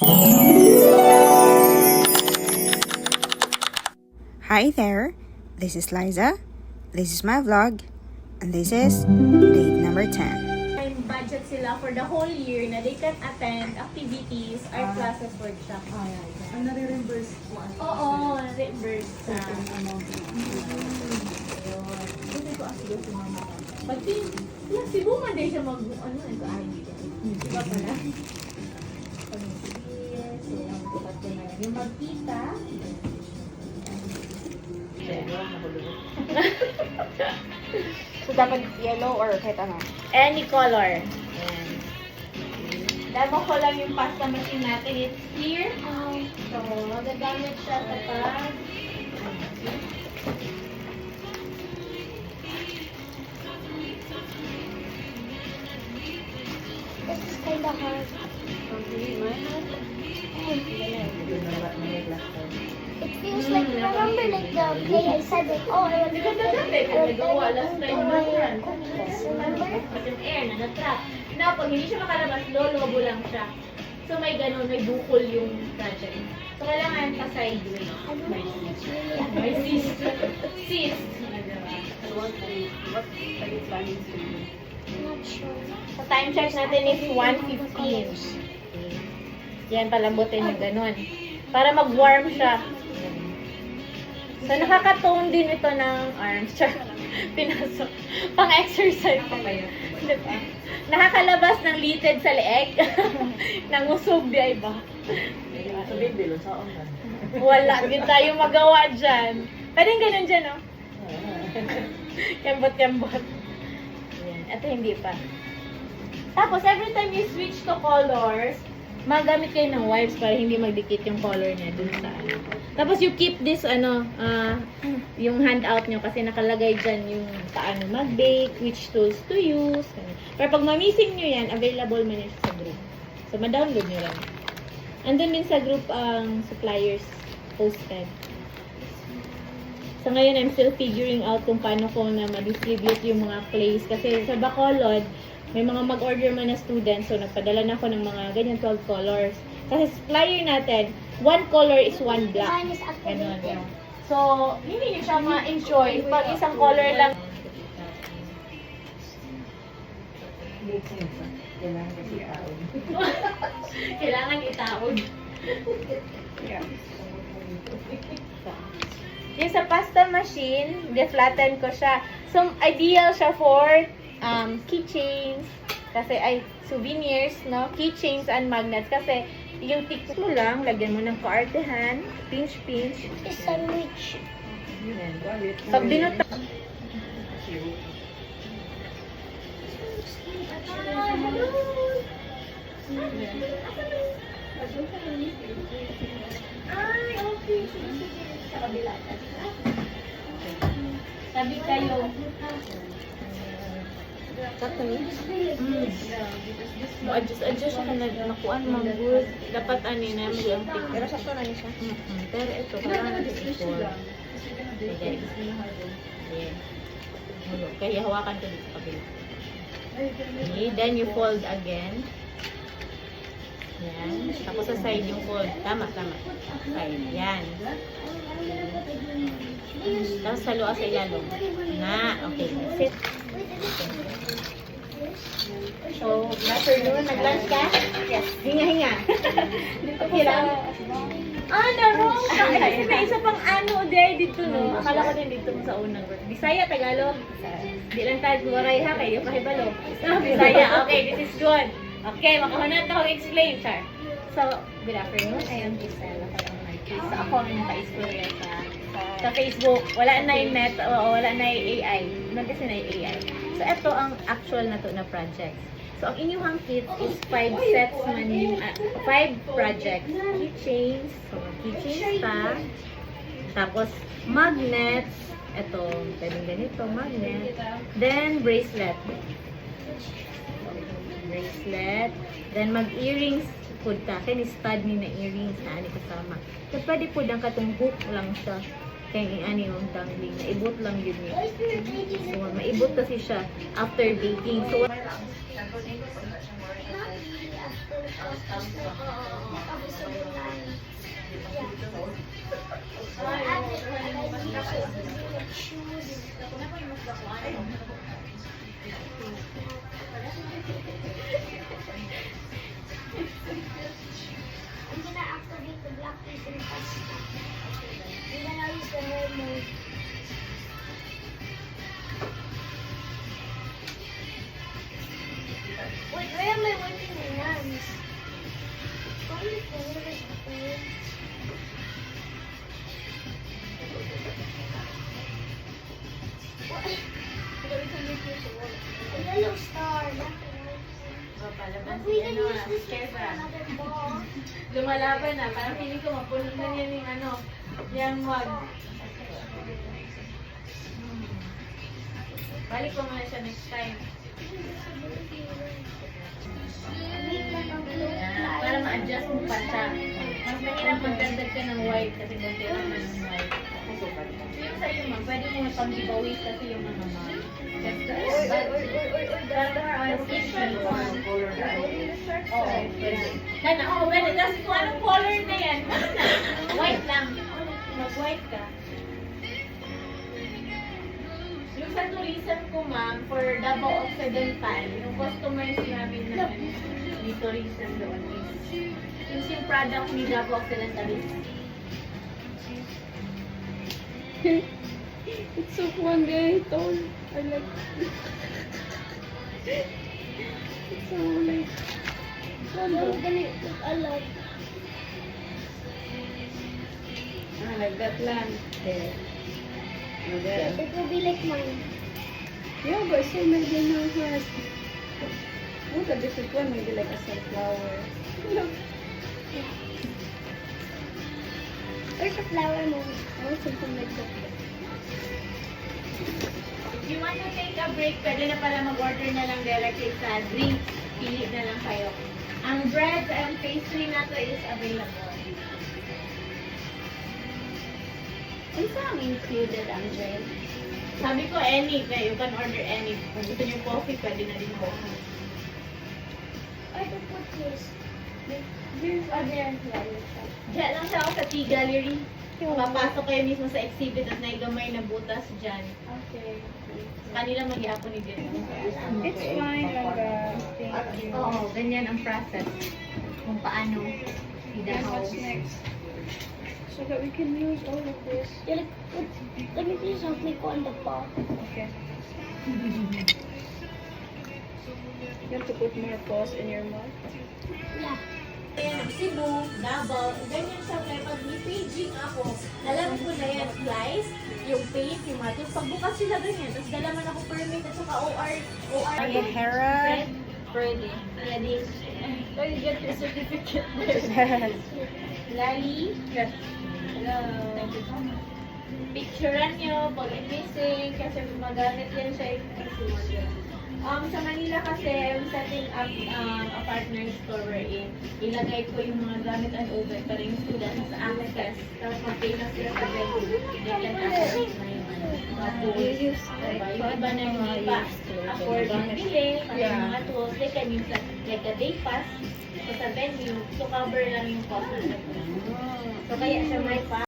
Hi there, this is Liza, this is my vlog, and this is date number 10. May budget sila for the whole year na they can attend activities, art classes, workshop. Ang nare-reimburse po ang Oo, reimburse na. certain amount. Hindi ko asilo si mama. Pag si Buma din siya ano, ito ay hindi. Diba pala? Yung magkita. So, dapat yellow or kahit ano? Any color. Ayan. Demo ko lang yung pasta machine natin. It's clear. So, magagamit siya kapag It's kind of hard. It feels like, remember like the play I said like, oh, I want to Ganda dati. Kung nagawa last time na yan. remember? Mas yung air na na-trap. Now, pag hindi siya makalabas, lolobo lang siya. So, may ganun, may bukol yung project. So, kailangan pa sideways. I don't think it's really May cyst. Cyst. What are you planning to do? I'm not sure. Sa time check natin is 1:15. Yan, palambutin yung ganun. Para mag-warm siya. So, nakaka-tone din ito ng arms. Pinasok. Pang-exercise. Diba? Nakakalabas ng litid sa leeg. Nangusog di ay ba? Sabihin bilo, saan ka? Wala din tayo magawa dyan. Pwedeng ganun dyan, no? Kembot-kembot. Yan. Ito hindi pa. Tapos, every time you switch to colors, magamit kayo ng wipes para hindi magdikit yung color niya dun sa ano. Tapos, you keep this, yung handout nyo kasi nakalagay dyan yung paano mag-bake, which tools to use. Pero pag ma-missing nyo yan, available man yun sa group. So, ma-download nyo lang. Andun din sa group ang suppliers posted. So, ngayon, I'm still figuring out kung paano ko na ma-distribute yung mga clays. Kasi sa Bacolod, may mga mag-order man na students. So, nagpadala na ako ng mga ganyan 12 colors. Kasi supplier natin, one color is one black. Mine is Ganun. activated. So, hindi nyo siya ma-enjoy pag isang color lang. Kailangan kasi aon. Kailangan itaod. Yung sa pasta machine, de-flatten ko siya. So, ideal siya for keychains, kasi ay souvenirs, no? Keychains and magnets. Kasi, yung ticket mo lang, lagyan mo ng kaartehan, pinch-pinch. It's sandwich. Pag binuta, ay, okay. Sa kabila. Sabi kayo. Sakto ni? Adjust siya ka na nakuan mo good. Dapat ani na may antik. Pero sakto na niya siya. Pero ito, kailangan natin i-fold. Okay. Kaya hawakan ko dito sa kabila. Okay, then you fold again. Yan. Tapos sa side yung fold. Tama. Side. Yan. Tapos haluan sa ilalim. Na. Okay. Sit. So, good afternoon. Nag-lunch ka? Yes. Hinga. Okay lang. Na-wrong ka. Kasi may isa pang ano there dito, no? Akala ko din dito sa unang word. Bisaya, Tagalog. Di lang tayo waray ha, kayo kahibalo. Bisaya. Okay, this is good. Okay, makahunan ako explain, Char. So, good afternoon. I am Giselle. So, ako ang naka-istorya sa Facebook. Wala na yung wala na yung AI. Nang kasi na yung AI. So, ito ang actual na to na project. So, ang inyong kit is 5 sets man yung 5 projects. Keychains. So, keychains pa. Tapos, magnets. Ito, pwedeng ganito, magnet. Then, bracelet. Bracelet. Then, mag-earrings. Pud ka. Kaya ni-stud ni na earrings na ani kasama. So, pwede po lang katong hook lang siya. Kaya yung ani yung dangling. Naibot lang yun niya. So, maibot kasi siya after baking. So, Subulan. Yeah. Ay, Ate, oo, I oo, mas use dapat. it to do like shoes. Ako na po yung mas dakuan. I'm gonna activate the black piece in pasta. I'm gonna use the hair mode. Wait, why am I wiping my hands? Why are you playing with the phone? What? A yellow star. Papalaban But si we can ano, use this for Kesa. another ball. Lumalaban na. Parang feeling ko mapuno na yan yung ano, yung wag. Balik ko muna siya next time. Make like a blue Yan, para ma-adjust mo pa siya. Mas mahirap magdagdag ka ng white kasi konti lang na ng white. Yung sa'yo ma'am, pwede mo pang-giveaways kasi yung ano ma'am. Just the Oo, pwede. Sana, oo, pwede. Tapos kung anong color na yan, white lang. Mag-white ka. Yung sa tourism ko, ma'am, for Davao Occidental, yung customers namin na ni tourism doon is yung product ni Davao Occidental is It's so fun, guys. Tall. I like it's so like I'm gonna put a lot. like that lang. There. Oh, there. It will be like mine. Yeah, but so maybe no heart. Look at this one, maybe like a sunflower. Look. There's a flower mode. I want something like that. if you want to take a break, pwede na pala mag-order na lang directly sa drink. Pili na lang kayo. Ang bread and pastry na to is available. Ano ang included, Andre? Sabi ko any, kaya you can order any. Kung gusto niyo coffee, pwede na din coffee. Or to put this. Here's other flower shop. Diyan lang siya ako sa tea gallery. Papasok kayo mismo sa exhibit at naigamay na butas dyan. Okay. Kanila mag-iapon ni Jen. It's fine, Laga. Thank you. Oo, ganyan ang process. Kung paano Then idahaw. what's next? So that we can use all of this. Yeah, let me please help me go on the pot. Okay. You have to put more paws in your mouth. Yeah. Ayan, ang Cebu, Davao, ganyan siya. Kaya pag may-paging ako, nalaman ko na yan, slice, yung paint, yung matos. Pagbukas sila ganyan, tapos dalaman ako permit at saka OR. Ay, Hera. Ready. Ready. So you get your certificate there. Lali. Yes. Hello. Picturean nyo pag missing kasi magamit yan siya sa Manila kasi I'm setting up a partner store wherein ilagay ko yung mga gamit and over pero yung students sa access tapos mag-pay na sila sa venue they can access na yung mga tools. Yung iba na hindi pa afford ng bili kasi yung mga tools they can use like a day pass so sa venue to cover lang yung cost na so kaya siya may pa